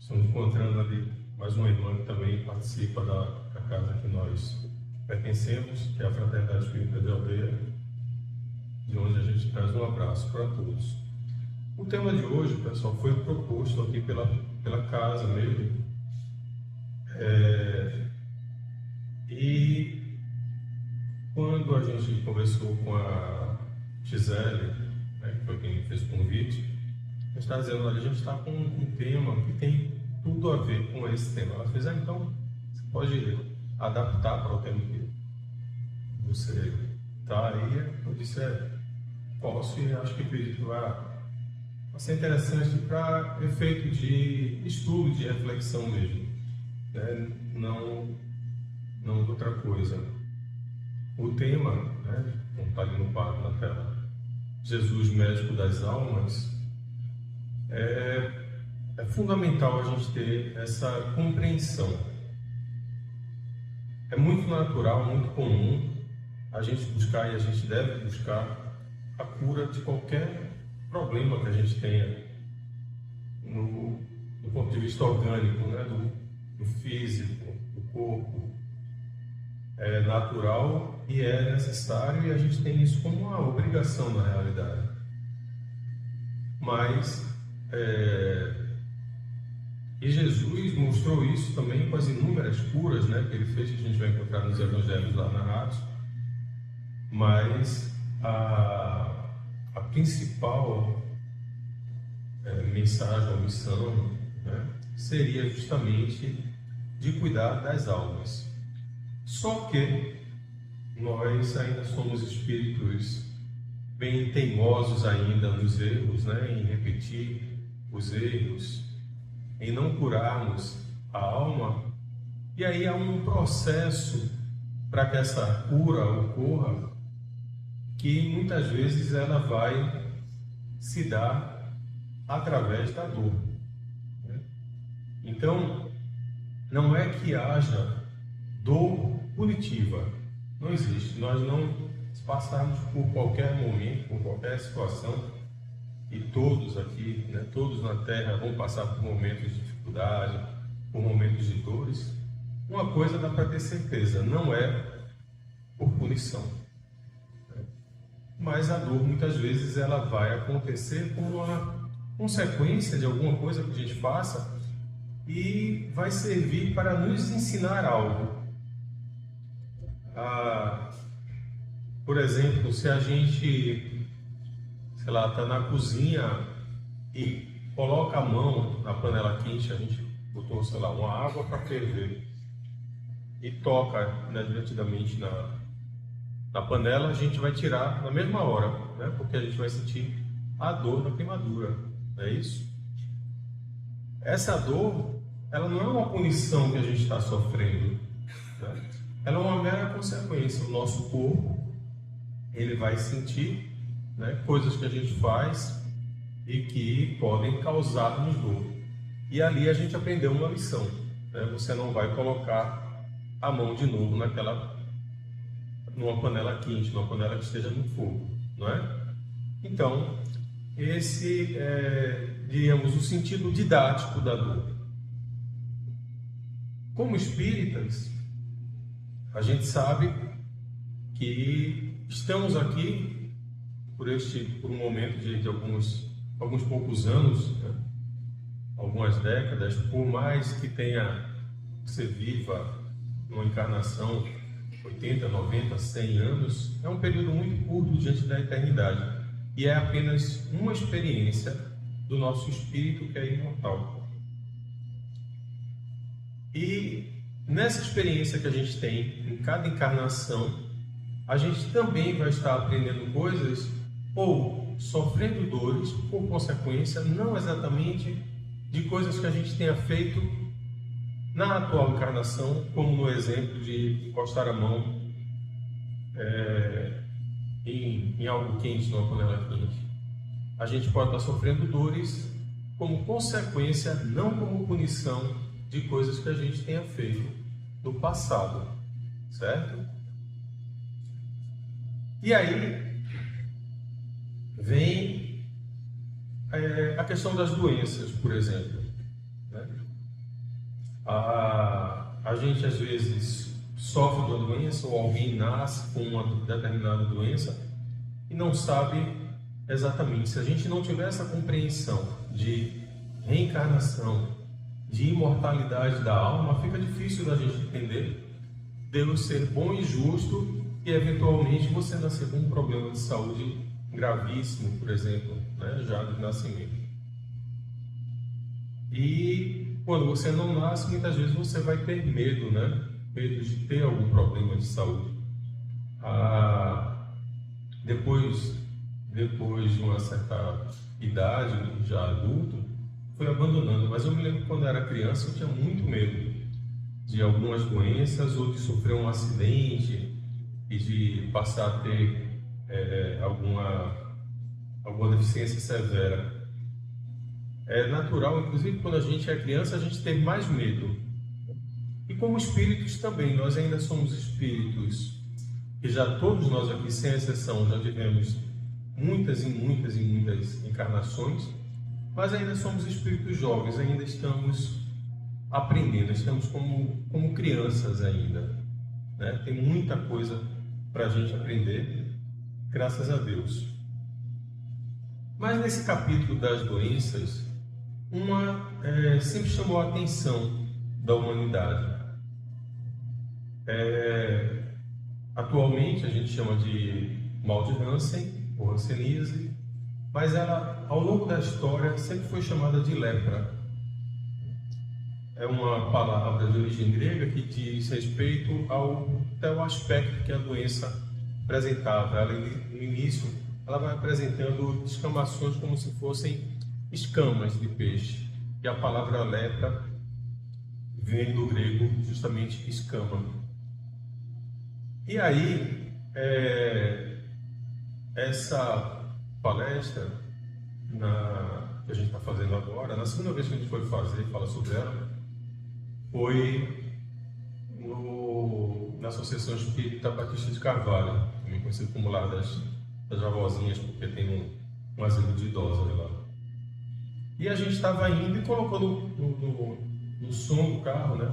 Estamos encontrando ali mais uma irmã que também participa da casa que nós pertencemos, que é a Fraternidade Espírita de Aldeia, de onde a gente traz um abraço para todos. O tema de hoje, pessoal, foi proposto aqui pela casa mesmo. E quando a gente conversou com a Gisele, né, que foi quem fez o convite, a gente está dizendo, olha, a gente está com um tema que tem tudo a ver com esse tema. Ela fez, então, você pode adaptar para o tema que você está aí. Eu disse, posso, e acho que acredito que vai ser interessante para efeito de estudo, de reflexão mesmo, né? Não outra coisa. O tema, né, como está ali no quadro na tela, Jesus, médico das almas, é fundamental a gente ter essa compreensão. É muito natural, muito comum a gente buscar, e a gente deve buscar, a cura de qualquer problema que a gente tenha do ponto de vista orgânico, né? do físico, do corpo. É natural e é necessário, e a gente tem isso como uma obrigação na realidade. Mas e Jesus mostrou isso também com as inúmeras curas, né, que ele fez, que a gente vai encontrar nos evangelhos lá narrados. Mas a principal mensagem ou missão, né, seria justamente de cuidar das almas. Só que nós ainda somos espíritos bem teimosos ainda nos erros, né, em repetir os erros, em não curarmos a alma. E aí há um processo para que essa cura ocorra, que muitas vezes ela vai se dar através da dor. Então, não é que haja dor punitiva, não existe. Nós não passarmos por qualquer momento, por qualquer situação, e todos aqui, né, todos na Terra vão passar por momentos de dificuldade, por momentos de dores. Uma coisa dá para ter certeza, não é por punição. Mas a dor, muitas vezes, ela vai acontecer como uma consequência de alguma coisa que a gente faça e vai servir para nos ensinar algo. Por exemplo, se a gente, sei lá, está na cozinha e coloca a mão na panela quente, a gente botou, sei lá, uma água para ferver e toca inadvertidamente na panela, a gente vai tirar na mesma hora, né? Porque a gente vai sentir a dor da queimadura, não é isso? Essa dor, ela não é uma punição que a gente está sofrendo, né? Ela é uma mera consequência. O nosso corpo, ele vai sentir, né, coisas que a gente faz e que podem causar-nos dor. E ali a gente aprendeu uma lição, né? Você não vai colocar a mão de novo numa panela quente, numa panela que esteja no fogo, não é? Então, esse diríamos, o sentido didático da dor. Como espíritas, a gente sabe que estamos aqui por um momento de alguns poucos anos, né? Algumas décadas, por mais que você viva numa encarnação 80, 90, 100 anos, é um período muito curto diante da eternidade, e é apenas uma experiência do nosso espírito que é imortal. E nessa experiência que a gente tem em cada encarnação, a gente também vai estar aprendendo coisas ou sofrendo dores por consequência, não exatamente de coisas que a gente tenha feito na atual encarnação, como no exemplo de encostar a mão em algo quente, numa panela quente. A gente pode estar sofrendo dores como consequência, não como punição de coisas que a gente tenha feito no passado, certo? E aí vem a questão das doenças, por exemplo, né? A gente às vezes sofre de uma doença ou alguém nasce com uma determinada doença e não sabe exatamente. Se a gente não tiver essa compreensão de reencarnação, de imortalidade da alma, fica difícil da gente entender Deus ser bom e justo e eventualmente você nascer com um problema de saúde gravíssimo, por exemplo, né, já de nascimento. E quando você não nasce, muitas vezes você vai ter medo, né? Medo de ter algum problema de saúde. Depois de uma certa idade, já adulto, fui abandonando. Mas eu me lembro que quando eu era criança eu tinha muito medo de algumas doenças ou de sofrer um acidente e de passar a ter alguma deficiência severa. É natural, inclusive, quando a gente é criança, a gente tem mais medo. E como espíritos também, nós ainda somos espíritos que já todos nós aqui, sem exceção, já tivemos muitas e muitas e muitas encarnações, mas ainda somos espíritos jovens, ainda estamos aprendendo, estamos como crianças ainda, né? Tem muita coisa para a gente aprender, graças a Deus. Mas nesse capítulo das doenças, uma sempre chamou a atenção da humanidade. Atualmente a gente chama de mal de Hansen, ou hanseníase, mas ela, ao longo da história, sempre foi chamada de lepra. É uma palavra de origem grega que diz respeito até o aspecto que a doença apresentava. Ela, no início, ela vai apresentando descamações como se fossem escamas de peixe. E a palavra lepra vem do grego justamente escama. E aí, essa palestra que a gente está fazendo agora, na segunda vez que a gente foi falar sobre ela, foi na Associação Espírita Batista de Carvalho, também conhecido como Lar das Avózinhas, porque tem um asilo de idosos lá. E a gente estava indo e colocando no som do carro, né,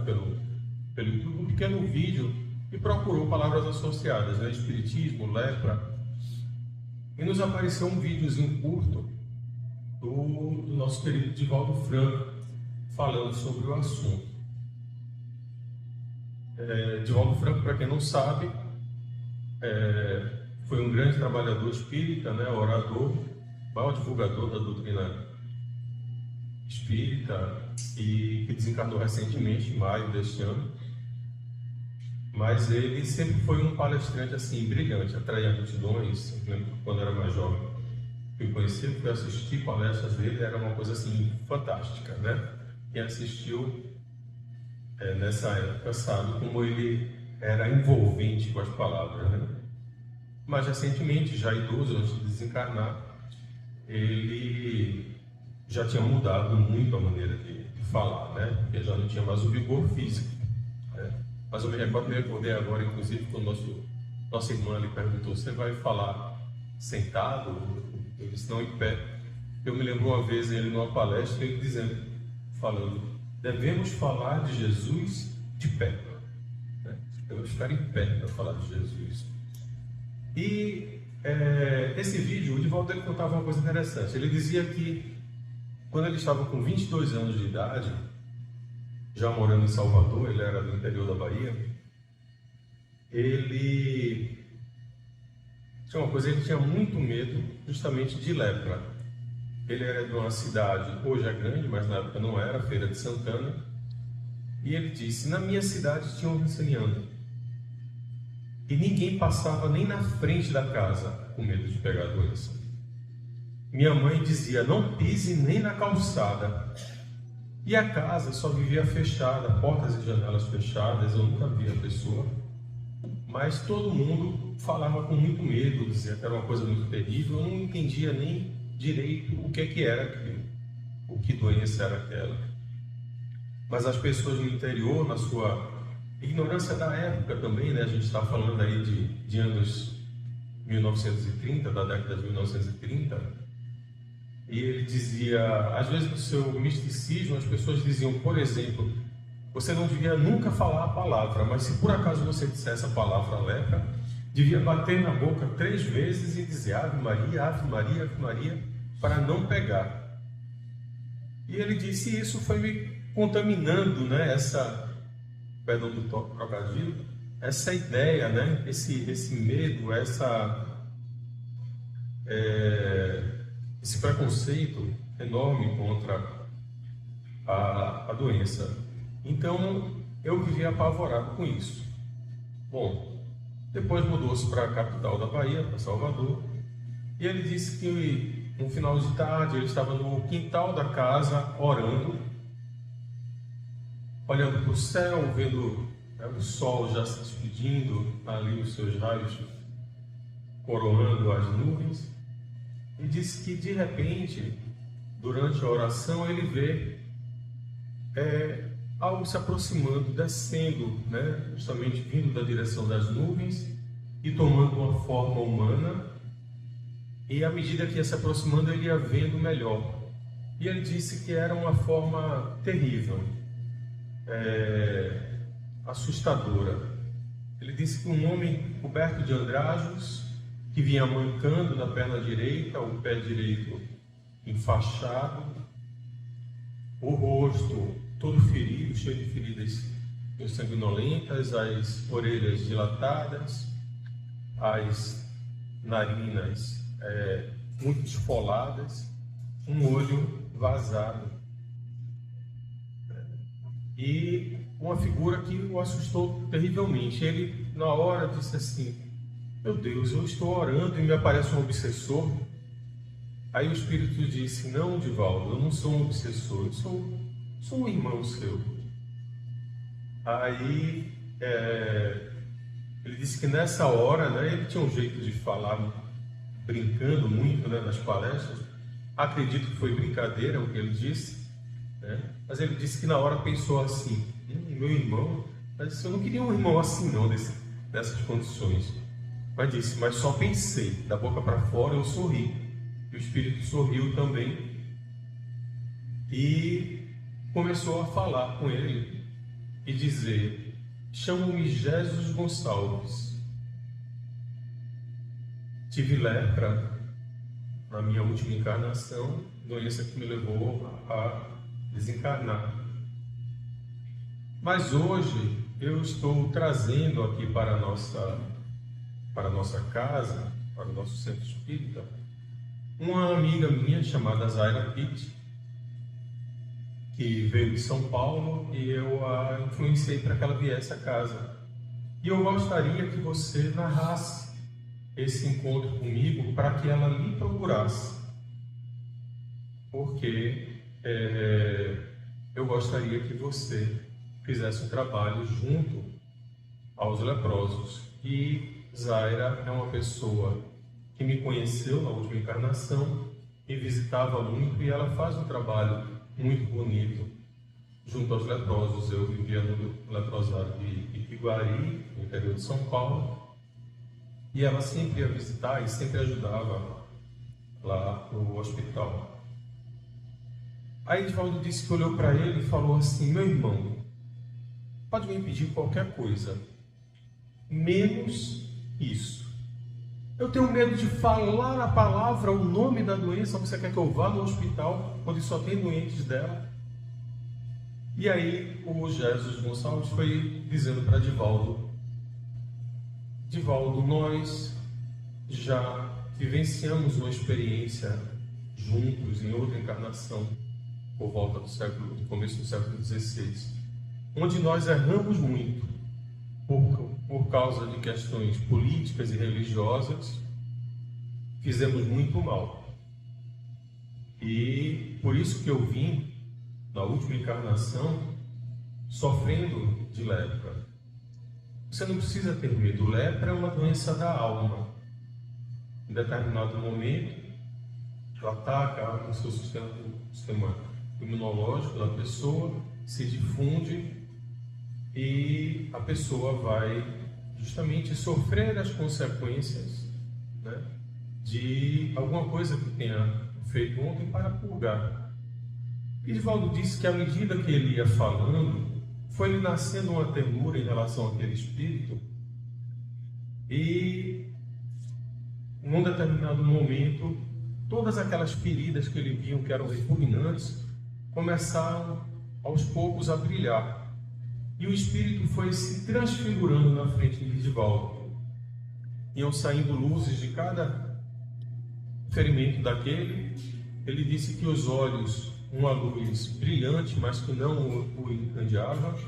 pelo YouTube, um pequeno vídeo e procurou palavras associadas, né, espiritismo, lepra, e nos apareceu um videozinho curto do nosso querido Divaldo Franco falando sobre o assunto. Divaldo Franco, para quem não sabe, foi um grande trabalhador espírita, né, orador, maior divulgador da doutrina espírita e que desencarnou recentemente, em maio deste ano. Mas ele sempre foi um palestrante assim, brilhante, atraía multidões. Eu lembro que quando era mais jovem, fui conhecer, fui assistir palestras dele, era uma coisa assim fantástica, né? Quem assistiu nessa época sabe como ele era envolvente com as palavras, né? Mas recentemente, já idoso, antes de desencarnar, ele já tinha mudado muito a maneira de falar, né? Porque já não tinha mais o vigor físico, né? Mas eu me recordei agora, inclusive, quando nossa irmã lhe perguntou: você vai falar sentado? Eu disse: não, em pé. Eu me lembro uma vez ele numa palestra, ele falando: devemos falar de Jesus de pé, né? Eu vou ficar em pé para falar de Jesus. E esse vídeo, o Divaldo ele contava uma coisa interessante. Ele dizia que quando ele estava com 22 anos de idade, já morando em Salvador, ele era do interior da Bahia, ele tinha uma coisa, ele tinha muito medo justamente de lepra. Ele era de uma cidade, hoje é grande, mas na época não era, Feira de Santana, e ele disse: na minha cidade tinha um ranceniano, e ninguém passava nem na frente da casa com medo de pegar a doença. Minha mãe dizia: não pise nem na calçada. E a casa só vivia fechada, portas e janelas fechadas, eu nunca via a pessoa. Mas todo mundo falava com muito medo, dizia que era uma coisa muito terrível. Eu não entendia nem direito o que era aquilo, o que doença era aquela. Mas as pessoas no interior, na sua ignorância da época também, né? A gente está falando aí de anos 1930, da década de 1930, e ele dizia, às vezes no seu misticismo, as pessoas diziam, por exemplo, você não devia nunca falar a palavra, mas se por acaso você dissesse a palavra lepra, devia bater na boca 3 vezes e dizer Ave Maria, Ave Maria, Ave Maria, para não pegar. E ele disse, isso foi me contaminando, né? Perdão do trocadilho, essa ideia, né? Esse medo, esse preconceito enorme contra a doença. Então, eu vivia apavorado com isso. Bom, depois mudou-se para a capital da Bahia, para Salvador, e ele disse que no final de tarde ele estava no quintal da casa orando, olhando para o céu, vendo o sol já se despedindo, ali os seus raios coroando as nuvens, e disse que de repente, durante a oração, ele vê algo se aproximando, descendo, né? Justamente vindo da direção das nuvens e tomando uma forma humana, e à medida que ia se aproximando ele ia vendo melhor, e ele disse que era uma forma terrível, assustadora. Ele disse que um homem coberto de andrajos, que vinha mancando na perna direita, o pé direito enfaixado, o rosto todo ferido, cheio de feridas sanguinolentas, as orelhas dilatadas, as narinas muito esfoladas, um olho vazado. E uma figura que o assustou terrivelmente. Ele, na hora, disse assim, meu Deus, eu estou orando e me aparece um obsessor. Aí o Espírito disse, não, Divaldo, eu não sou um obsessor, eu sou um irmão seu. Aí ele disse que nessa hora, né, ele tinha um jeito de falar brincando muito, né, nas palestras. Acredito que foi brincadeira o que ele disse, né? Mas ele disse que na hora pensou assim, meu irmão, mas eu não queria um irmão assim não, dessas condições. Mas disse, mas só pensei, da boca para fora eu sorri. E o Espírito sorriu também. E começou a falar com ele e dizer, chamo-me Jesus Gonçalves. Tive lepra na minha última encarnação, doença que me levou a desencarnar. Mas hoje eu estou trazendo aqui para a nossa casa, para o nosso centro espírita, uma amiga minha chamada Zaira Pitt, que veio de São Paulo, e eu a influenciei para que ela viesse à casa. E eu gostaria que você narrasse esse encontro comigo para que ela me procurasse, porque eu gostaria que você fizesse um trabalho junto aos leprosos. E Zaira é uma pessoa que me conheceu na última encarnação, me visitava muito, e ela faz um trabalho muito bonito junto aos leprosos. Eu vivia no leprosário de Iguari, no interior de São Paulo, e ela sempre ia visitar e sempre ajudava lá no hospital. Aí Divaldo disse que olhou para ele e falou assim, meu irmão, pode me pedir qualquer coisa, menos isso. Eu tenho medo de falar a palavra, o nome da doença. Você quer que eu vá no hospital onde só tem doentes dela? E aí o Jesus Gonçalves foi dizendo para Divaldo, nós já vivenciamos uma experiência juntos em outra encarnação, por volta do começo do século XVI, onde nós erramos muito por causa de questões políticas e religiosas, fizemos muito mal. E por isso que eu vim, na última encarnação, sofrendo de lepra. Você não precisa ter medo, lepra é uma doença da alma. Em determinado momento, ela ataca o seu sistema imunológico da pessoa, se difunde, e a pessoa vai justamente sofrer as consequências, né, de alguma coisa que tenha feito ontem para purgar. E Divaldo disse que à medida que ele ia falando, foi lhe nascendo uma ternura em relação àquele espírito, e num determinado momento, todas aquelas feridas que ele viu que eram repugnantes começaram aos poucos a brilhar, e o espírito foi se transfigurando na frente de Divaldo. Iam saindo luzes de cada ferimento daquele. Ele disse que os olhos, uma luz brilhante, mas que não o encandeava,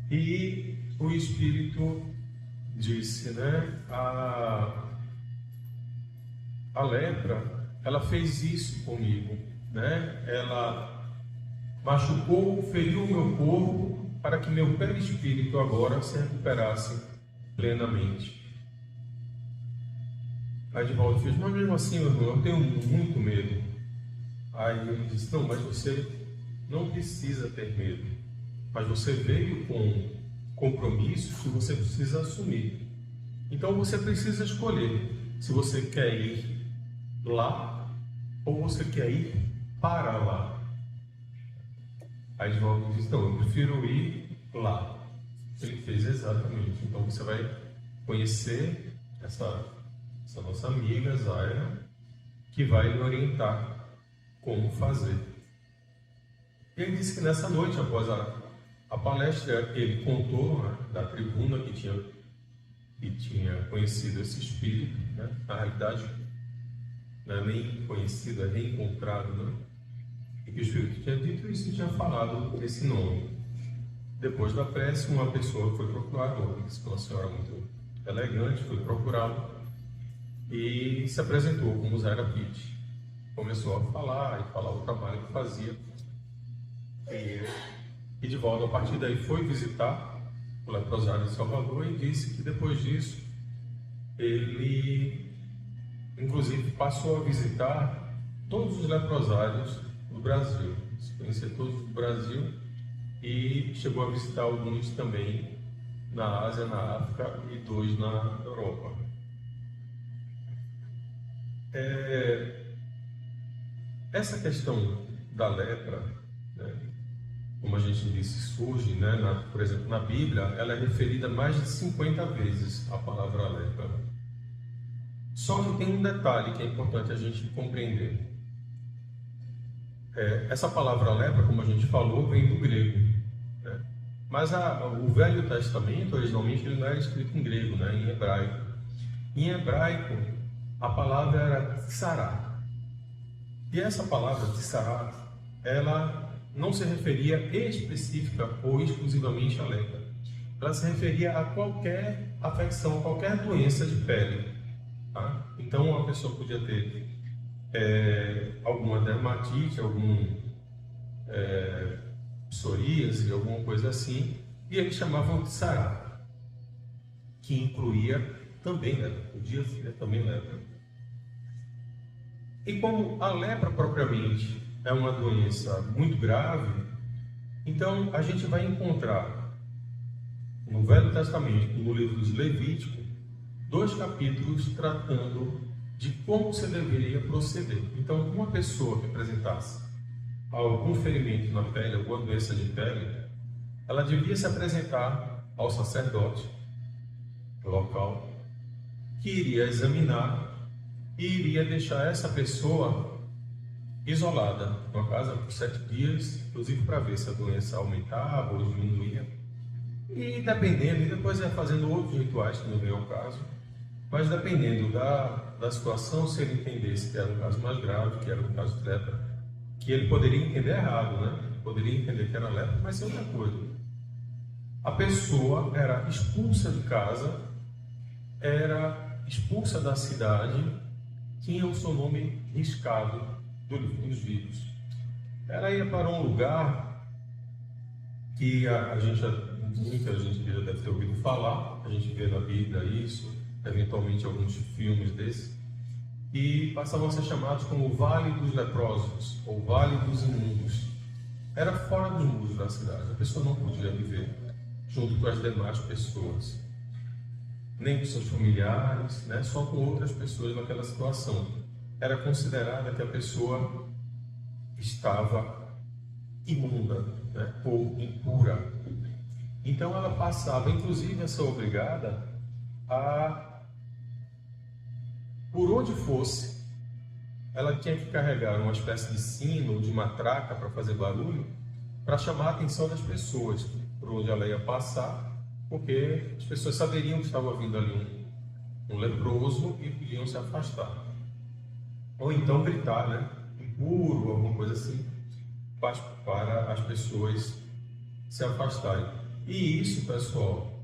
e o espírito disse, né, a lepra, ela fez isso comigo, né? Ela machucou, feriu o meu corpo para que meu perispírito agora se recuperasse plenamente. Aí Divaldo fez, mas mesmo assim, meu irmão, eu tenho muito medo. Aí ele disse, não, mas você não precisa ter medo, mas você veio com compromissos que você precisa assumir. Então você precisa escolher se você quer ir lá ou você quer ir para lá. Aí Divaldo disse, não, eu prefiro ir lá. Ele fez exatamente. Então você vai conhecer essa nossa amiga Zaira, que vai lhe orientar como fazer. E ele disse que nessa noite, após a palestra, ele contou, né, da tribuna que tinha conhecido esse espírito, né? Na realidade, não é nem conhecido, é reencontrado, né? E que o espírito tinha dito isso e tinha falado esse nome. Depois da prece, uma pessoa foi procurá-lo, uma senhora muito elegante, foi procurá-lo e se apresentou como Zaira Pitt. Começou a falar o trabalho que fazia. E Divaldo, a partir daí, foi visitar o leprosário de Salvador e disse que depois disso ele, inclusive, passou a visitar todos os leprosários do Brasil, conhecer todos do Brasil, e chegou a visitar alguns também na Ásia, na África e 2 na Europa. Essa questão da lepra, né, como a gente disse, surge, né, por exemplo, na Bíblia, ela é referida mais de 50 vezes, a palavra lepra. Só que tem um detalhe que é importante a gente compreender. Essa palavra lepra, como a gente falou, vem do grego, né? Mas o Velho Testamento, originalmente, ele não era escrito em grego, né, em hebraico. Em hebraico, a palavra era tsará. E essa palavra tsará, ela não se referia específica ou exclusivamente à lepra. Ela se referia a qualquer afecção, qualquer doença de pele. Tá? Então, a pessoa podia ter alguma dermatite, algum psoríase, alguma coisa assim, e eles chamavam de sará, que incluía também lepra, podia ser também lepra. E como a lepra propriamente é uma doença muito grave, então a gente vai encontrar no Velho Testamento, no livro de Levítico, 2 capítulos tratando de como você deveria proceder. Então, uma pessoa que apresentasse algum ferimento na pele, alguma doença de pele, ela devia se apresentar ao sacerdote local, que iria examinar e iria deixar essa pessoa isolada numa casa por 7 dias, inclusive para ver se a doença aumentava ou diminuía. E dependendo, e depois ia fazendo outros rituais que não veio ao caso, mas dependendo da situação, se ele entendesse que era um caso mais grave, que era um caso de lepra, que ele poderia entender errado, né? Ele poderia entender que era lepra, mas sem outra coisa. A pessoa era expulsa de casa, era expulsa da cidade, tinha o seu nome riscado do livro dos vivos. Ela ia para um lugar que muita gente já deve ter ouvido falar, a gente vê na Bíblia isso, eventualmente alguns filmes desses, e passavam a ser chamados como o Vale dos Leprosos, ou Vale dos Imundos. Era fora dos muros da cidade, a pessoa não podia viver junto com as demais pessoas, nem com seus familiares, né? Só com outras pessoas naquela situação. Era considerada que a pessoa estava imunda, né? Ou impura. Então ela passava, inclusive, a ser obrigada a, por onde fosse, ela tinha que carregar uma espécie de sino ou de matraca para fazer barulho, para chamar a atenção das pessoas por onde ela ia passar, porque as pessoas saberiam que estava vindo ali um leproso e podiam se afastar. Ou então gritar, né? Impuro, alguma coisa assim, para as pessoas se afastarem. E isso, pessoal,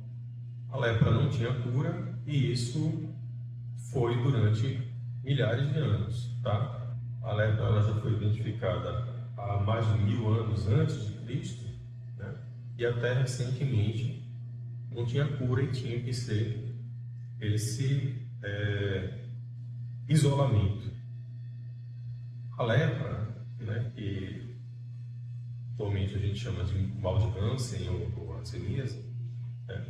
a lepra não tinha cura, e isso foi durante milhares de anos, tá? A lepra ela já foi identificada há mais de 1000 anos antes de Cristo, né? E até recentemente não tinha cura e tinha que ser esse isolamento. A lepra, né, que atualmente a gente chama de mal de Hansen ou hanseníase, né,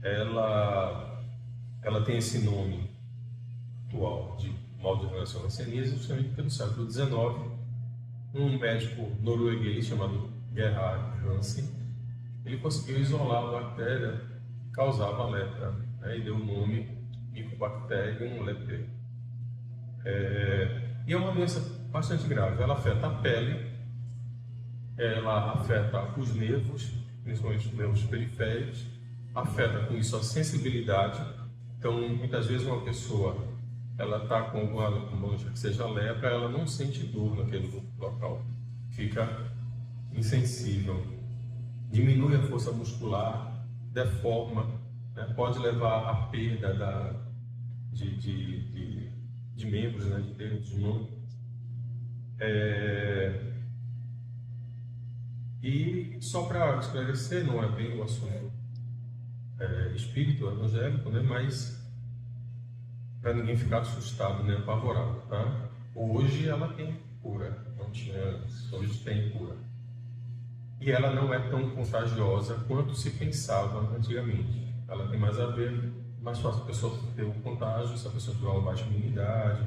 ela tem esse nome atual de mal de Hansen ou hanseníase justamente pelo século XIX, um médico norueguês chamado Gerhard Hansen, ele conseguiu isolar a bactéria que causava a lepra, né, e deu o nome Mycobacterium leprae. E é uma doença bastante grave. Ela afeta a pele, ela afeta os nervos, principalmente os nervos periféricos, afeta com isso a sensibilidade. Então, muitas vezes uma pessoa ela está com alguma mancha que seja lepra, ela não sente dor naquele local, fica insensível, diminui a força muscular, deforma, né? Pode levar à perda de membros, né? De dedos, de mão. E só para esclarecer, não é bem o assunto espírito evangélico, né? Mas para ninguém ficar assustado nem apavorado, tá? Hoje ela tem cura, não tinha, hoje tem cura. E ela não é tão contagiosa quanto se pensava antigamente. Ela tem mais a ver, mais fácil a pessoa ter o contágio se a pessoa tiver uma baixa imunidade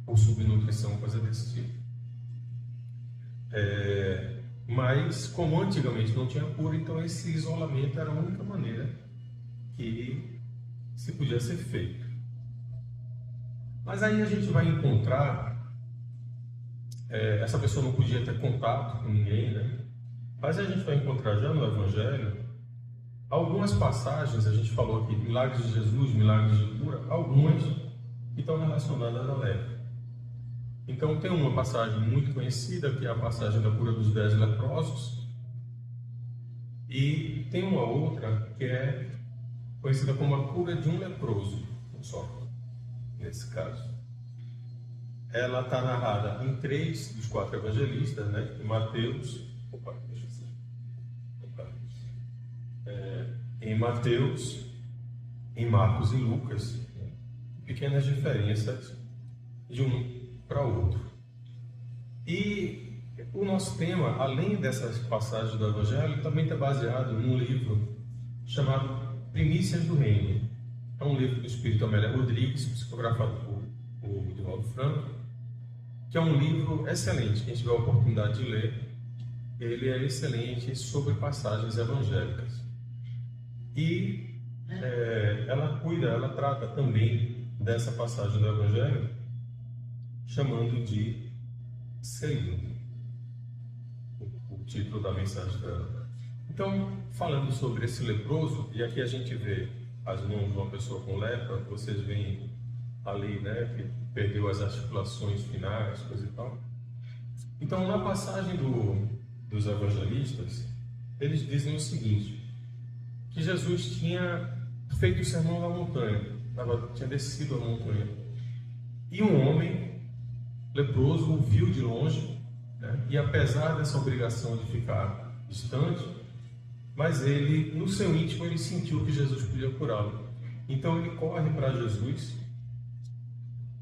ou subnutrição, coisa desse tipo. Mas, como antigamente não tinha cura, então esse isolamento era a única maneira que se podia ser feito. Mas aí a gente vai encontrar, essa pessoa não podia ter contato com ninguém, né? Mas a gente vai encontrar já no Evangelho algumas passagens, a gente falou aqui, milagres de Jesus, milagres de cura, algumas que estão relacionadas à lepra. Então tem uma passagem muito conhecida, que é a passagem da cura dos 10 leprosos, e tem uma outra que é conhecida como a cura de um leproso, só, nesse caso. Ela está narrada em 3 dos 4 evangelistas, né? Em Mateus, em Mateus, em Marcos e Lucas, pequenas diferenças de um para outro. E o nosso tema, além dessas passagens do Evangelho, também está baseado num livro chamado Primícias do Reino. É um livro do espírito Amélia Rodrigues, psicografado por Divaldo Franco, que é um livro excelente. Quem tiver a oportunidade de ler, ele é excelente sobre passagens evangélicas. E ela trata também dessa passagem do Evangelho, chamando de Selim, o título da mensagem dela. Então, falando sobre esse leproso, e aqui a gente vê as mãos de uma pessoa com lepra, vocês veem ali, né, que perdeu as articulações finais, coisa e tal. Então, na passagem dos evangelistas, eles dizem o seguinte, que Jesus tinha feito o sermão da montanha, tinha descido a montanha, e um homem leproso o viu de longe, né? E apesar dessa obrigação de ficar distante, mas ele, no seu íntimo, ele sentiu que Jesus podia curá-lo. Então ele corre para Jesus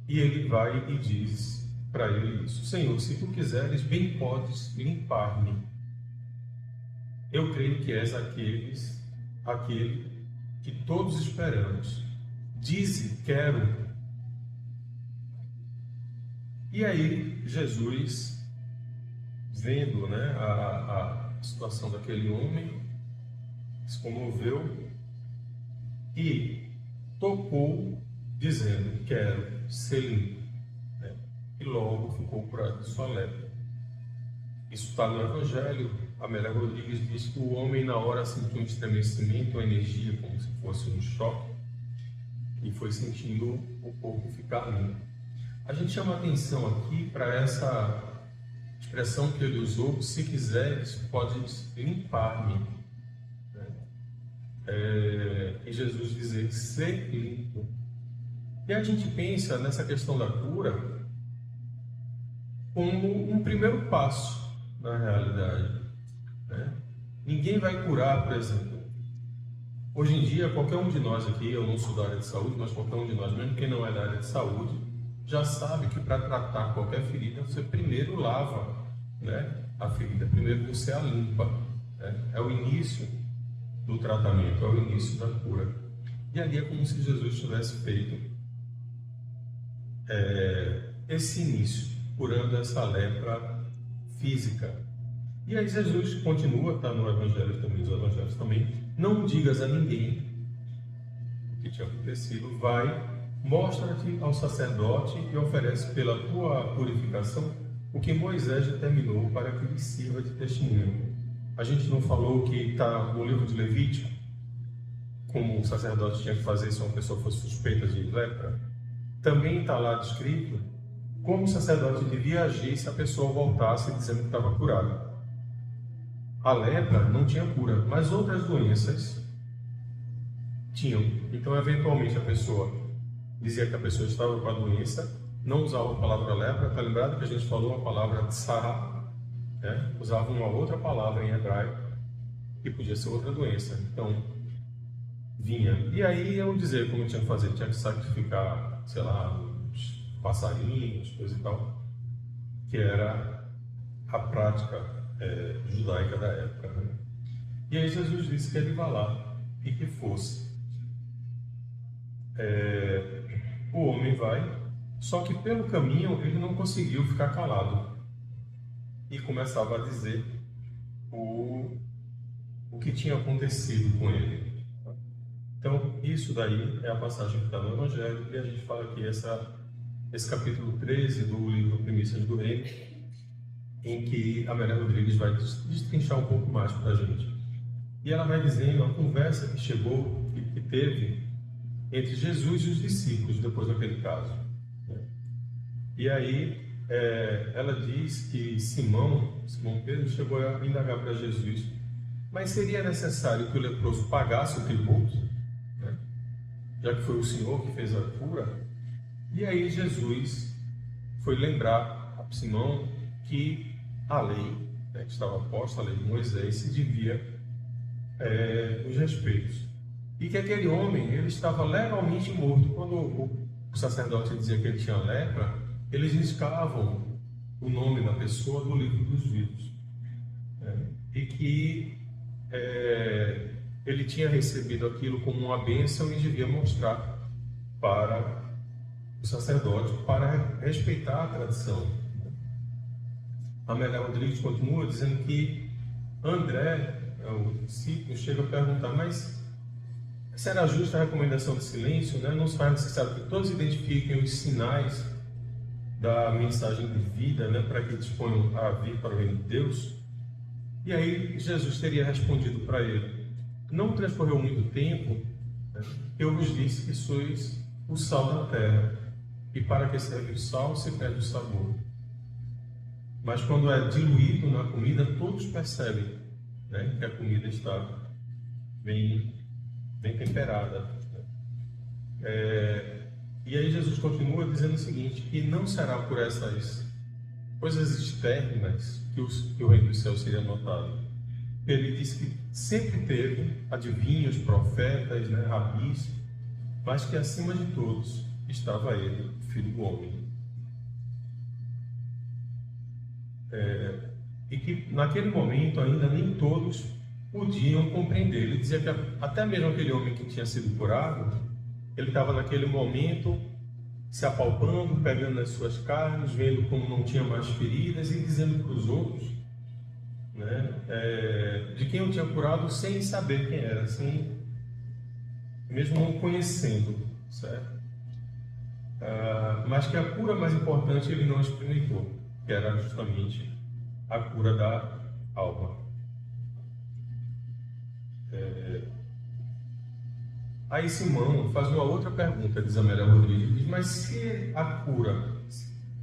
e ele vai e diz para ele isso: Senhor, se tu quiseres, bem podes limpar-me. Eu creio que és aquele que todos esperamos. Dize, quero. E aí Jesus vendo, né, a situação daquele homem, se comoveu e tocou, dizendo: quero ser limpo, né? E logo ficou curado de sua lepra. Isso está no Evangelho. Amélia Rodrigues diz que o homem na hora sentiu um estremecimento, uma energia como se fosse um choque, e foi sentindo o corpo ficar limpo. A gente chama atenção aqui para essa expressão que ele usou: se quiseres, podes limpar-me. E Jesus dizer: ser limpo. E a gente pensa nessa questão da cura como um primeiro passo, na realidade, né? Ninguém vai curar, por exemplo. Hoje em dia, qualquer um de nós aqui, eu não sou da área de saúde, mas qualquer um de nós, mesmo quem não é da área de saúde, já sabe que para tratar qualquer ferida, você primeiro lava, né, a ferida, primeiro você a limpa, né? É o início do tratamento, é o início da cura. E ali é como se Jesus tivesse feito esse início, curando essa lepra física. E aí Jesus continua, está no Evangelho também, nos Evangelhos também: não digas a ninguém o que tinha acontecido, vai, mostra-te ao sacerdote e oferece pela tua purificação o que Moisés determinou para que lhe sirva de testemunho. A gente não falou que está no livro de Levítico, como o sacerdote tinha que fazer se uma pessoa fosse suspeita de lepra? Também está lá descrito como o sacerdote devia agir se a pessoa voltasse dizendo que estava curada. A lepra não tinha cura, mas outras doenças tinham. Então, eventualmente, a pessoa dizia que a pessoa estava com a doença, não usava a palavra lepra. Está lembrado que a gente falou a palavra tsara, né? Usava uma outra palavra em hebraico, que podia ser outra doença. Então, vinha. E aí, eu dizer como tinha que fazer: tinha que sacrificar, sei lá, uns passarinhos, coisa e tal, que era a prática judaica da época, né? E aí Jesus disse que ele ia lá e que fosse. O homem vai, só que pelo caminho ele não conseguiu ficar calado e começava a dizer o que tinha acontecido com ele. Então, isso daí é a passagem que está no Evangelho, e a gente fala aqui esse capítulo 13 do livro Primícias do Reino, em que a Amélia Rodrigues vai destrinchar um pouco mais para a gente. E ela vai dizendo a conversa que chegou, que teve entre Jesus e os discípulos depois daquele caso. E aí ela diz que Simão Pedro chegou a indagar para Jesus: mas seria necessário que o leproso pagasse o tributo, né? Já que foi o Senhor que fez a cura? E aí Jesus foi lembrar a Simão que a lei, né, que estava posta, a lei de Moisés, se devia os respeitos. E que aquele homem, ele estava legalmente morto. Quando o sacerdote dizia que ele tinha lepra, eles riscavam o nome da pessoa do livro dos vivos. E que ele tinha recebido aquilo como uma bênção e devia mostrar para o sacerdote, para respeitar a tradição. A Amélia Rodrigues continua dizendo que André, o discípulo, chega a perguntar: mas será justa a recomendação de silêncio, né? Não se faz necessário que todos identifiquem os sinais da mensagem de vida, né, para que disponham a vir para o reino de Deus? E aí Jesus teria respondido para ele: não transcorreu muito tempo, né, eu vos disse que sois o sal da terra, e para que serve o sal se perde o sabor. Mas quando é diluído na comida, todos percebem, né, que a comida está bem temperada. E aí Jesus continua dizendo o seguinte: que não será por essas coisas externas que o reino dos céus seria notado. Ele disse que sempre teve adivinhos, profetas, né, rabis, mas que acima de todos estava ele, Filho do Homem. E que naquele momento ainda nem todos podiam compreender. Ele dizia que até mesmo aquele homem que tinha sido curado, ele estava naquele momento se apalpando, pegando nas suas carnes, vendo como não tinha mais feridas e dizendo para os outros né, de quem eu tinha curado sem saber quem era, sem, mesmo não conhecendo, certo? Mas que a cura mais importante ele não experimentou, que era justamente a cura da alma. Aí Simão faz uma outra pergunta, diz Amélia Rodrigues, mas se a cura,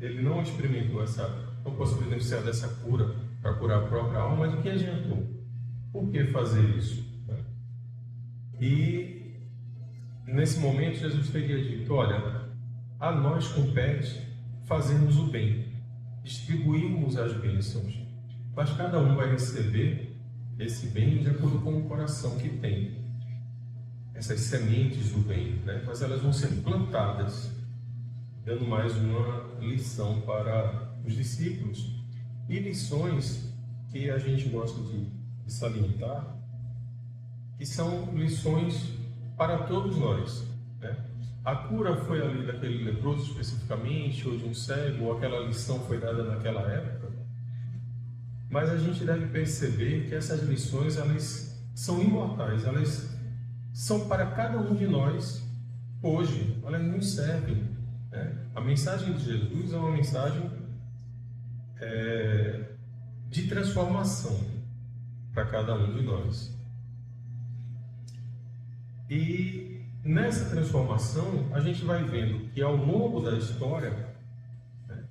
ele não experimentou não posso beneficiar dessa cura para curar a própria alma, de que adiantou? Por que fazer isso? E nesse momento Jesus teria dito, olha, a nós compete fazermos o bem, distribuirmos as bênçãos, mas cada um vai receber esse bem de acordo com o coração que tem. Essas sementes do bem, né? Mas elas vão ser plantadas, dando mais uma lição para os discípulos. E lições que a gente gosta de salientar, que são lições para todos nós, né? A cura foi ali daquele leproso especificamente, ou de um cego, ou aquela lição foi dada naquela época. Mas a gente deve perceber que essas lições, elas são imortais, elas são para cada um de nós hoje, elas nos servem, né? A mensagem de Jesus é uma mensagem de transformação para cada um de nós. E nessa transformação, a gente vai vendo que ao longo da história, né,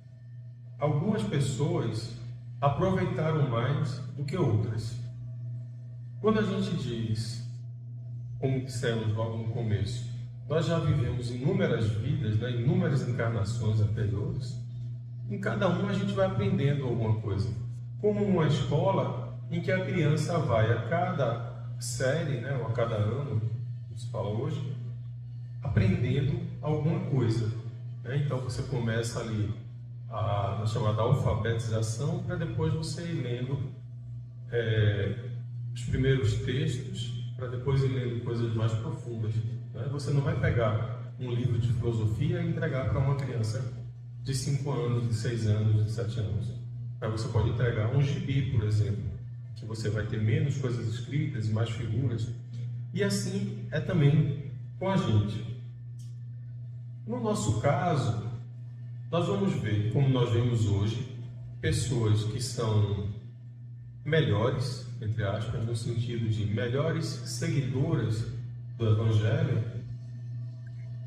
algumas pessoas aproveitaram mais do que outras. Quando a gente diz, como dissemos logo no começo, nós já vivemos inúmeras vidas, né, inúmeras encarnações anteriores, em cada uma a gente vai aprendendo alguma coisa. Como uma escola em que a criança vai a cada série, né, ou a cada ano, como se fala hoje, aprendendo alguma coisa, né? Então você começa ali na chamada alfabetização, para depois você ir lendo os primeiros textos, para depois ir lendo coisas mais profundas, né? Você não vai pegar um livro de filosofia e entregar para uma criança de 5 anos, de 6 anos, de 7 anos. Aí você pode entregar um gibi, por exemplo, que você vai ter menos coisas escritas e mais figuras. E assim é também com a gente. No nosso caso, nós vamos ver, como nós vemos hoje, pessoas que são melhores, entre aspas, no sentido de melhores seguidoras do Evangelho,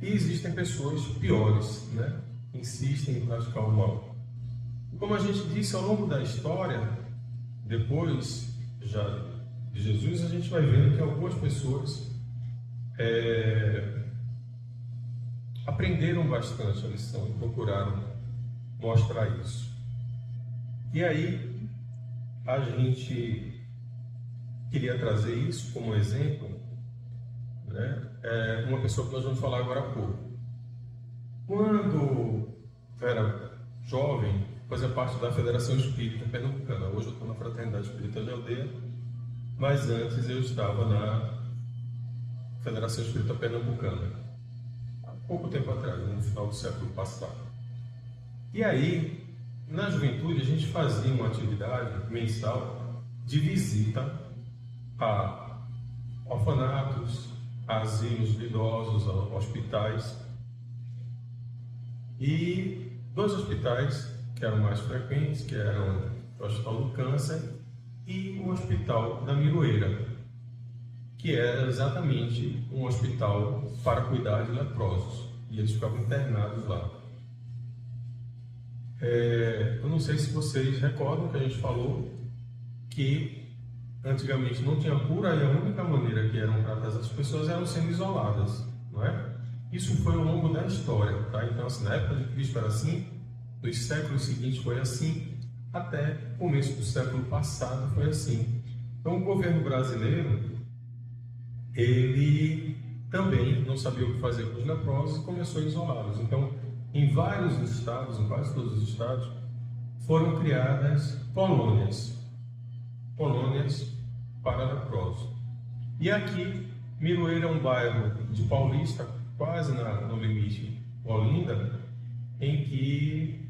e existem pessoas piores, né? Insistem em praticar o mal. Como a gente disse, ao longo da história, depois já de Jesus, a gente vai vendo que algumas pessoas aprenderam bastante a lição e procuraram mostrar isso. E aí, a gente queria trazer isso como exemplo, né? Uma pessoa que nós vamos falar agora há pouco. Quando era jovem, fazia parte da Federação Espírita Pernambucana. Hoje eu estou na Fraternidade Espírita de Aldeia, mas antes eu estava na Federação Espírita Pernambucana, há pouco tempo atrás, no final do século passado. E aí, na juventude, a gente fazia uma atividade mensal de visita a orfanatos, a asilos de idosos, a hospitais. E 2 hospitais que eram mais frequentes, que eram o Hospital do Câncer e o Hospital da Miroeira, que era exatamente um hospital para cuidar de leprosos, e eles ficavam internados lá. Eu não sei se vocês recordam que a gente falou que antigamente não tinha cura e a única maneira que eram tratadas as pessoas eram sendo isoladas, não é? Isso foi ao longo da história, tá? Então, assim, na época de Cristo era assim, nos séculos seguintes foi assim, até o começo do século passado foi assim. Então, o governo brasileiro, ele também não sabia o que fazer com os leprosos e começou a isolá-los. Então, em vários estados, em quase todos os estados, foram criadas colônias para leprosos. E aqui, Miroeira é um bairro de Paulista, quase no limite com Olinda, em que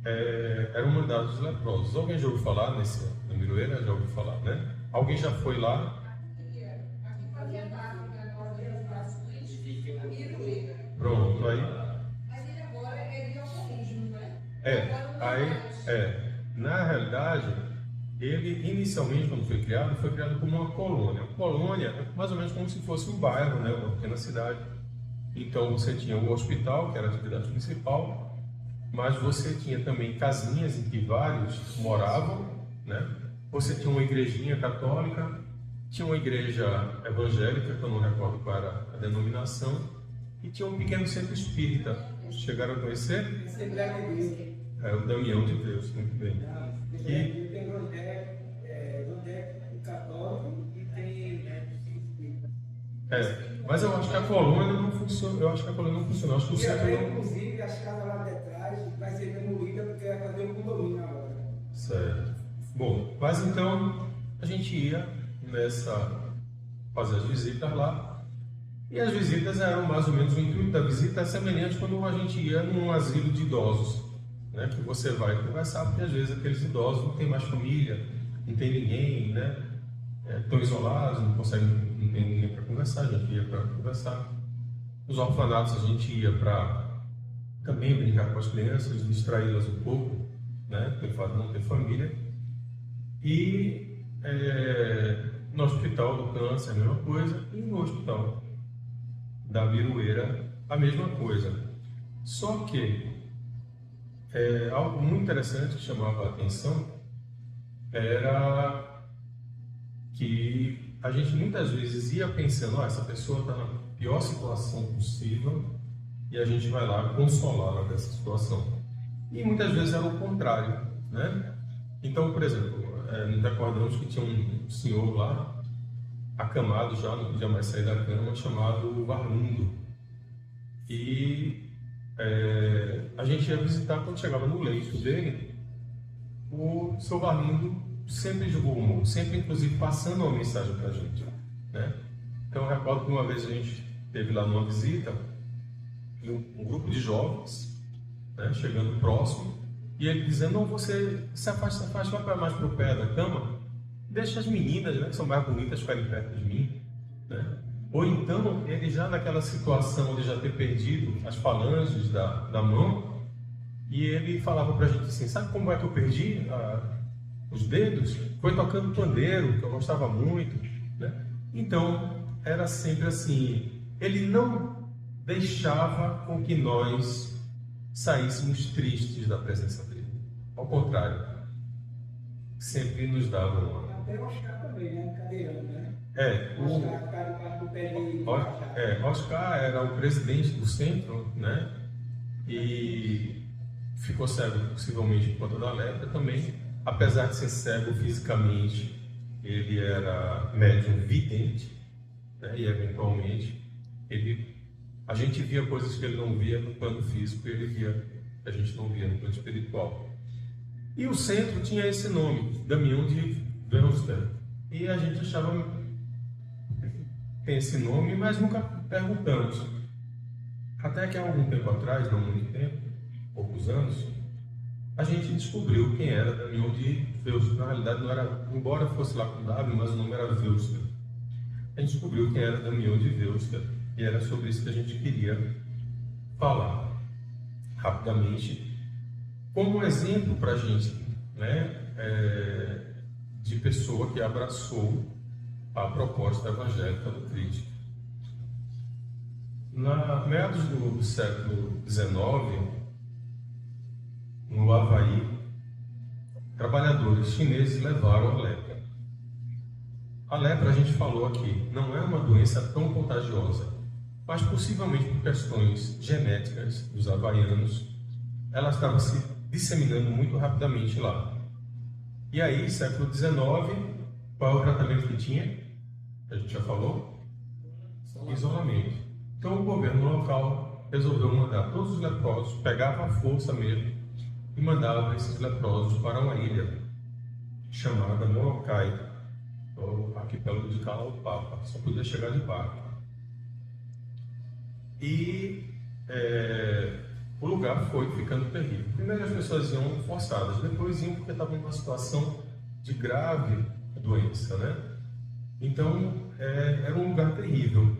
eram mandados os leprosos. Alguém já ouviu falar na Miroeira? Já ouviu falar, né? Alguém já foi lá? Pronto, aí. Mas ele agora é de alcoolismo, né? Na realidade, ele inicialmente, quando foi criado como uma colônia. Uma colônia é mais ou menos como se fosse um bairro, né? Uma pequena cidade. Então você tinha o hospital, que era a atividade principal, mas você tinha também casinhas em que vários moravam, né? Você tinha uma igrejinha católica, tinha uma igreja evangélica, que eu não recordo qual era a denominação, e tinha um pequeno centro espírita. Chegaram a conhecer? Assembleia de Deus. O Damião de Deus, muito bem. E tem evangélico católico e tem espírita. Mas eu acho que a colônia não funciona. Eu acho que a colônia não funciona. Eu acho que o E centro até, não. inclusive, as casas lá de trás vai ser demolida porque vai fazer um condomínio na hora. Certo. Bom, mas então a gente ia fazer as visitas lá. E as visitas eram mais ou menos o intuito da visita é semelhante quando a gente ia num asilo de idosos, né? Que você vai conversar, porque às vezes aqueles idosos não têm mais família, não tem ninguém, né? Estão isolados, não conseguem, não tem ninguém para conversar, a gente ia para conversar. Nos orfanatos a gente ia para também brincar com as crianças, distraí-las um pouco, né? Pelo fato de não ter família. E no hospital do câncer a mesma coisa, e no hospital da Miroeira a mesma coisa. Só que algo muito interessante que chamava a atenção era que a gente muitas vezes ia pensando, essa pessoa está na pior situação possível e a gente vai lá consolá-la dessa situação. E muitas vezes era o contrário, né? Então, por exemplo, nos recordamos que tinha um senhor lá, acamado já, não podia mais sair da cama, chamado Varmundo. E a gente ia visitar, quando chegava no leito dele, o seu Varmundo sempre de bom humor, sempre inclusive passando uma mensagem para a gente, né? Então eu recordo que uma vez a gente teve lá numa visita, e um grupo de jovens, né, chegando próximo, e ele dizendo, não, você se afasta, vai para mais para o pé da cama, deixa as meninas, né, que são mais bonitas, ficarem perto de mim, né? Ou então, ele já naquela situação de já ter perdido as falanges da mão, e ele falava pra gente assim, sabe como é que eu perdi os dedos? Foi tocando pandeiro, que eu gostava muito, né? Então, era sempre assim, ele não deixava com que nós saíssemos tristes da presença dele. Ao contrário, sempre nos dava uma... Até o Oscar também, né? Cadeirão, né? Oscar era o presidente do centro, né? E ficou cego possivelmente por conta da lepra também. Apesar de ser cego fisicamente, ele era médium vidente, né? E eventualmente a gente via coisas que ele não via no plano físico e ele via que a gente não via no plano espiritual. E o centro tinha esse nome, Damião de Velster. E a gente achava tem esse nome, mas nunca perguntamos. Até que há algum tempo atrás, não muito tempo, poucos anos, a gente descobriu quem era Damião de Velster. Na realidade, não era, embora fosse lá com W, mas o nome era Velster. A gente descobriu quem era Damião de Velster e era sobre isso que a gente queria falar rapidamente, como um exemplo para a gente, né, de pessoa que abraçou a proposta evangélica do Cristo. Na meados do século XIX, no Havaí, trabalhadores chineses levaram a lepra. A lepra, a gente falou aqui, não é uma doença tão contagiosa, mas possivelmente por questões genéticas dos havaianos, ela estava se disseminando muito rapidamente lá. E aí, século XIX, qual é o tratamento que tinha? A gente já falou? Isolamento. Então o governo local resolveu mandar todos os leprosos, pegava a força mesmo, e mandava esses leprosos para uma ilha chamada Molokai, o arquipélago de Kalaupapa, só podia chegar de barco. E o lugar foi ficando terrível. Primeiro as pessoas iam forçadas, depois iam porque estavam numa situação de grave doença, né? Então, era um lugar terrível.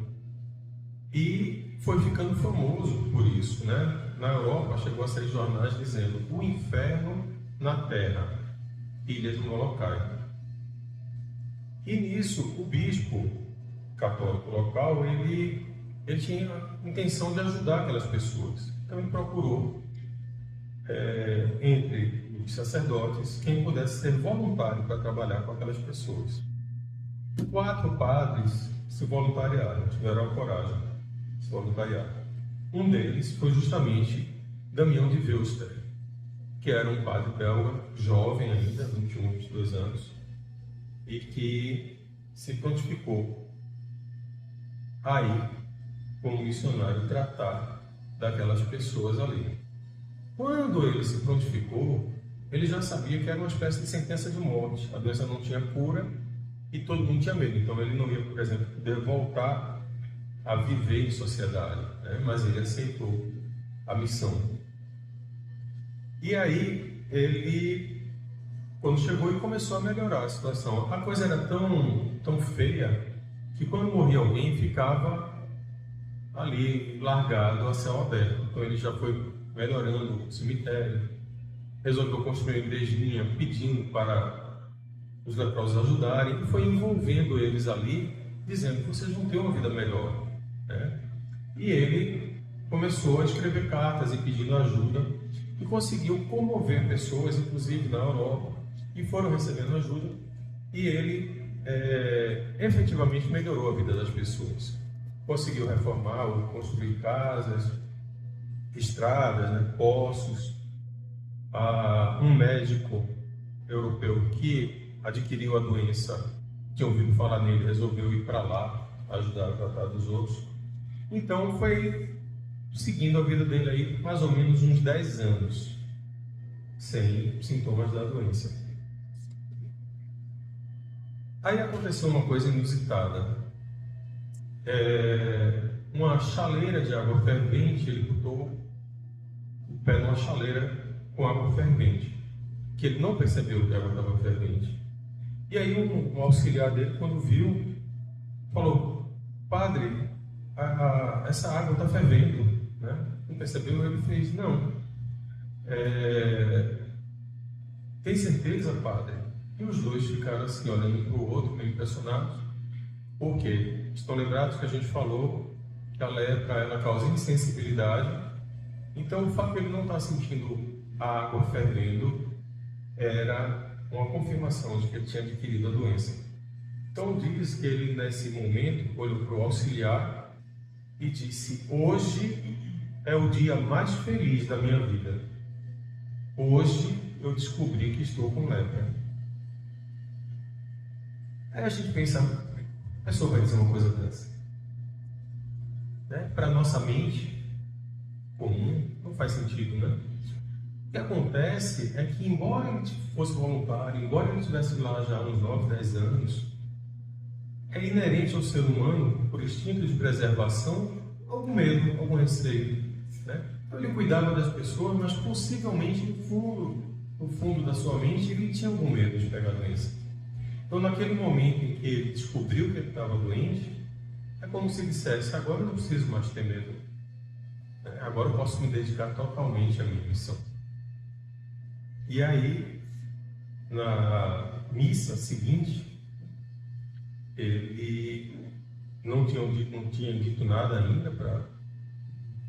E foi ficando famoso por isso, né? Na Europa, chegou a sair jornais dizendo o inferno na Terra, Ilha de Molokai. E nisso, o bispo católico local, ele tinha a intenção de ajudar aquelas pessoas. Então, ele procurou, entre os sacerdotes, quem pudesse ser voluntário para trabalhar com aquelas pessoas. 4 padres se voluntariaram, tiveram a coragem de se voluntariar. Um deles foi justamente Damião de Veuster, que era um padre belga, jovem ainda, 21, 22 anos, e que se prontificou aí, como missionário, tratar daquelas pessoas ali. Quando ele se prontificou, ele já sabia que era uma espécie de sentença de morte. A doença não tinha cura e todo mundo tinha medo. Então ele não ia, por exemplo, poder voltar a viver em sociedade, né? Mas ele aceitou a missão. E aí ele, quando chegou, e começou a melhorar a situação. A coisa era tão feia que quando morria alguém ficava ali largado a céu aberto. Então ele já foi melhorando o cemitério, resolveu construir uma igrejinha pedindo para os leprosos ajudarem e foi envolvendo eles ali, dizendo que vocês vão ter uma vida melhor, né? E ele começou a escrever cartas e pedindo ajuda e conseguiu comover pessoas, inclusive na Europa, que foram recebendo ajuda, e ele efetivamente melhorou a vida das pessoas. Conseguiu reformar ou construir casas, estradas, né, poços. Um médico europeu que adquiriu a doença, tinha ouvido falar nele, resolveu ir para lá ajudar a tratar dos outros. Então foi seguindo a vida dele aí mais ou menos uns 10 anos, sem sintomas da doença. Aí aconteceu uma coisa inusitada. Uma chaleira de água fervente, ele botou o pé numa chaleira com água fervente, que ele não percebeu que a água estava fervente. E aí um auxiliar dele, quando viu, falou: padre, essa água está fervendo, né? Não percebeu? Ele fez: não. Tem certeza, padre? E os dois ficaram assim, olhando para o outro, meio impressionados. Por quê? Estão lembrados que a gente falou que a lepra ela causa insensibilidade. Então, o fato de ele não estar sentindo a água fervendo era uma confirmação de que ele tinha adquirido a doença. Então, diz que ele, nesse momento, olhou para o auxiliar e disse: hoje é o dia mais feliz da minha vida. Hoje eu descobri que estou com lepra. Aí a gente pensa: a pessoa vai dizer uma coisa dessa, né? Para a nossa mente comum, não faz sentido, né? O que acontece é que, embora ele fosse voluntário, embora ele estivesse lá já há uns 9, 10 anos, é inerente ao ser humano, por instinto de preservação, algum medo, algum receio, né? Então ele cuidava das pessoas, mas possivelmente no fundo da sua mente, ele tinha algum medo de pegar a doença. Então, naquele momento em que ele descobriu que ele estava doente, é como se dissesse: agora eu não preciso mais ter medo, agora eu posso me dedicar totalmente à minha missão. E aí, na missa seguinte, ele não tinha dito nada ainda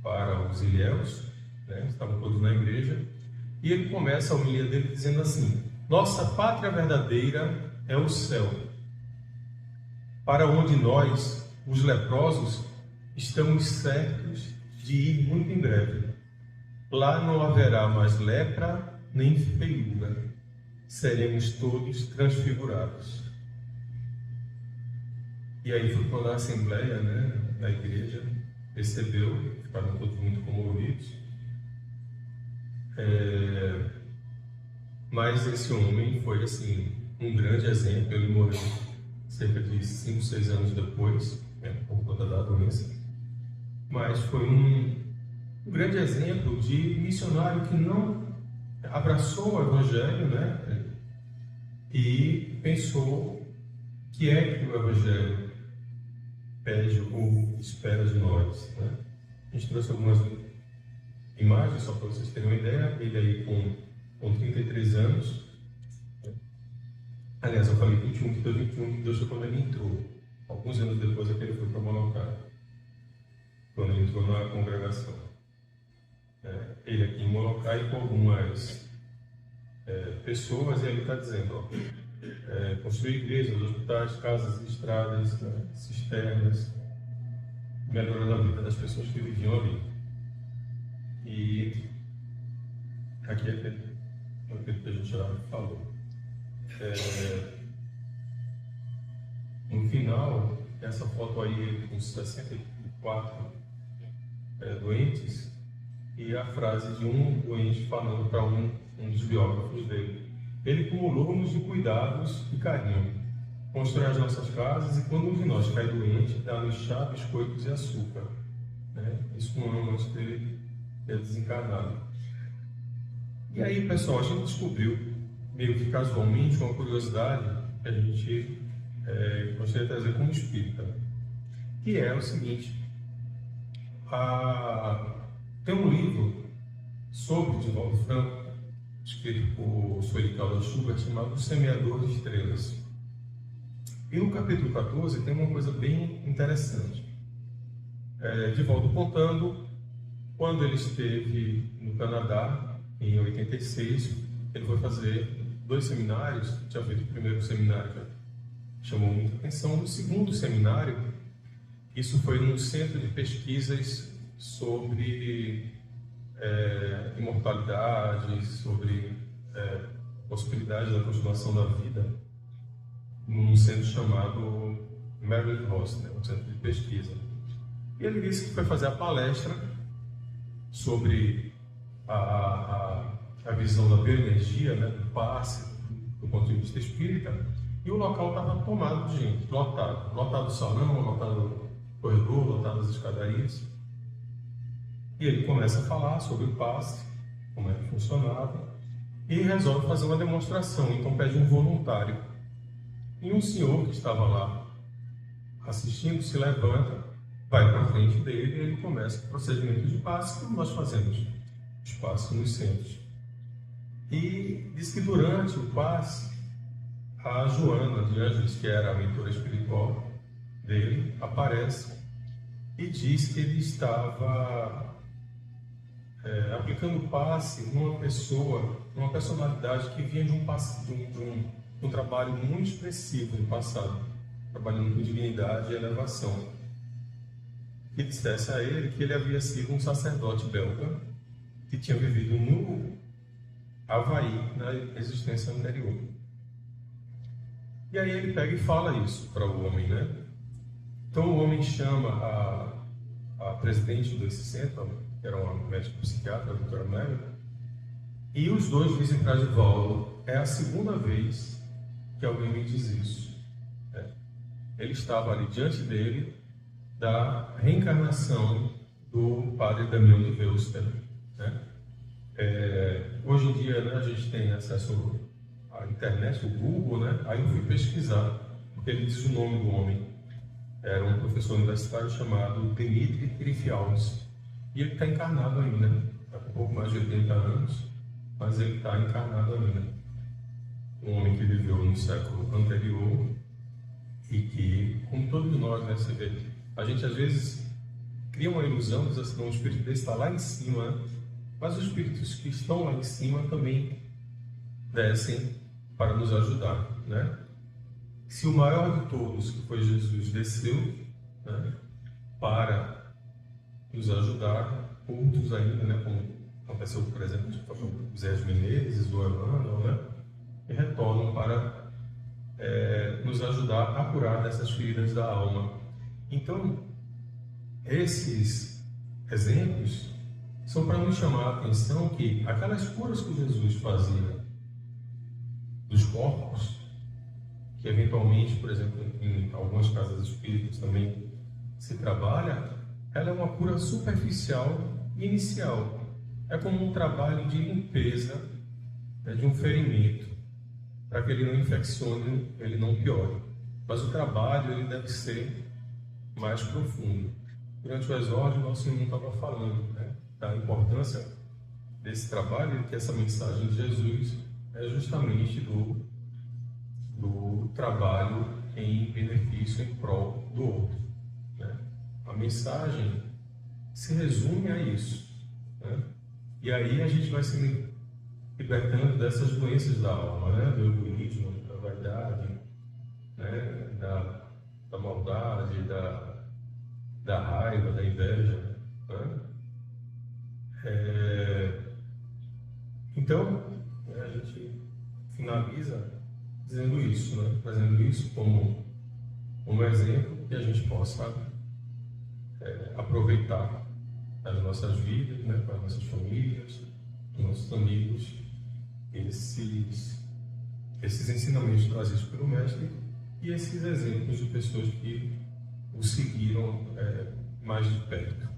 para os ilhéus, né? Estavam todos na igreja, e ele começa a homilia dele dizendo assim: nossa pátria verdadeira é o céu, para onde nós, os leprosos, estamos certos de ir muito em breve. Lá não haverá mais lepra nem feiura, seremos todos transfigurados. E aí foi quando a assembleia, né, da igreja percebeu, ficaram todos muito comovidos. Mas esse homem foi assim um grande exemplo. Ele morreu cerca de 5, 6 anos depois, né, por conta da doença. Mas foi um grande exemplo de missionário que não abraçou o Evangelho, né? E pensou que é que o Evangelho pede ou espera de nós, né? A gente trouxe algumas imagens, só para vocês terem uma ideia. Ele aí com 33 anos, né? Aliás, eu falei 21, que 22 foi quando ele entrou. Alguns anos depois é que ele foi para Molokai, quando ele entrou na congregação. Ele aqui em Molokai com algumas pessoas, e ele está dizendo, ó, construir igrejas, hospitais, casas, estradas, né, cisternas, melhorando a vida das pessoas que viviam ali. E aqui é aquilo que a gente já falou. No final, essa foto aí, ele com 64 doentes, e a frase de um doente falando para um dos biógrafos dele: ele cumulou-nos de cuidados e carinho, constrói as nossas casas, e quando um de nós cai doente, dá-nos chá, biscoitos e açúcar. Isso um ano antes dele ter desencarnado. E aí, pessoal, a gente descobriu, meio que casualmente, uma curiosidade que a gente gostaria de trazer como espírita, que é o seguinte: tem um livro sobre Divaldo Franco, escrito por Sueli Caldas Schubert, chamado O Semeador de Estrelas. E no capítulo 14 tem uma coisa bem interessante. Divaldo contando, quando ele esteve no Canadá, em 86, ele foi fazer 2 seminários. Tinha feito o primeiro seminário, que chamou muita atenção. No segundo seminário, isso foi num centro de pesquisas sobre imortalidade, sobre possibilidade da continuação da vida, num centro chamado Marilyn Ross, um centro de pesquisa. E ele disse que foi fazer a palestra sobre a visão da bioenergia, do passe, do ponto de vista espírita, e o local estava tomado de gente, lotado o salão, lotado o corredor, lotado as escadarias. E ele começa a falar sobre o passe, como é que funcionava, e resolve fazer uma demonstração. Então pede um voluntário. E um senhor que estava lá assistindo se levanta, vai para a frente dele, e ele começa o procedimento de passe, como nós fazemos os passes nos centros. E diz que durante o passe, a Joana de Ângeles, que era a mentora espiritual dele, aparece e diz que ele estava aplicando o passe numa pessoa, numa personalidade que vinha de um trabalho muito expressivo no passado, trabalhando com dignidade e elevação. E dissesse a ele que ele havia sido um sacerdote belga que tinha vivido no Havaí, na existência anterior. E aí ele pega e fala isso para o homem, Então o homem chama a presidente desse centro, que era uma médica psiquiatra, a doutora Mary, e os dois dizem para Divaldo: é a segunda vez que alguém me diz isso. Ele estava ali diante dele da reencarnação do padre Damião de Weuster. Hoje em dia, a gente tem acesso à internet, o Google, Aí eu fui pesquisar, porque ele diz o nome do homem. Era um professor universitário chamado Dimitri Trifialdes. E ele está encarnado ainda, está com um pouco mais de 80 anos, mas ele está encarnado ainda. Um homem que viveu no século anterior e que, como todos nós, você vê, a gente às vezes cria uma ilusão, diz assim: o espírito desse está lá em cima, mas os espíritos que estão lá em cima também descem para nos ajudar, Se o maior de todos, que foi Jesus, desceu, para nos ajudar, outros ainda, como aconteceu, por exemplo, com Zé de Menezes, o Emmanuel, e retornam para nos ajudar a curar dessas feridas da alma. Então, esses exemplos são para nos chamar a atenção que aquelas curas que Jesus fazia dos corpos, que eventualmente, por exemplo, em algumas casas espíritas também se trabalha, ela é uma cura superficial inicial. É como um trabalho de limpeza, né, de um ferimento, para que ele não infeccione, ele não piore. Mas o trabalho ele deve ser mais profundo. Durante o exórdio, nosso irmão estava falando, né, da importância desse trabalho e que essa mensagem de Jesus é justamente do trabalho em benefício, em prol do outro, né? A mensagem se resume a isso, né? E aí a gente vai se libertando dessas doenças da alma, né? Do egoísmo, da vaidade, né? Da maldade, da raiva, da inveja, né? Então, a gente finaliza dizendo isso, né? Trazendo isso como exemplo que a gente possa aproveitar nas nossas vidas, né? Para as nossas famílias, para os nossos amigos, esses ensinamentos trazidos pelo Mestre e esses exemplos de pessoas que o seguiram mais de perto,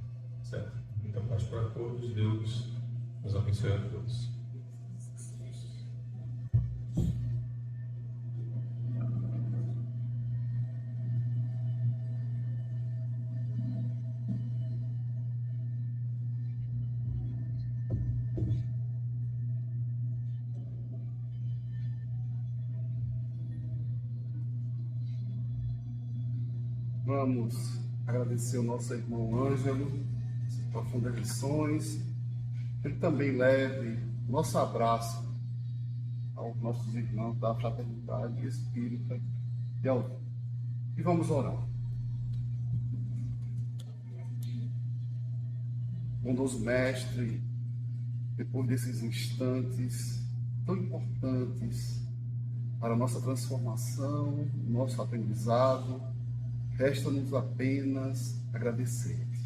certo? Então, paz para todos, Deus nos abençoe a todos. Vamos agradecer ao nosso irmão Ângelo, profundas lições. Ele também leve nosso abraço aos nossos irmãos da fraternidade espírita de Alto. E vamos orar. Bondoso Mestre, depois desses instantes tão importantes para a nossa transformação, nosso aprendizado, resta-nos apenas agradecer-te.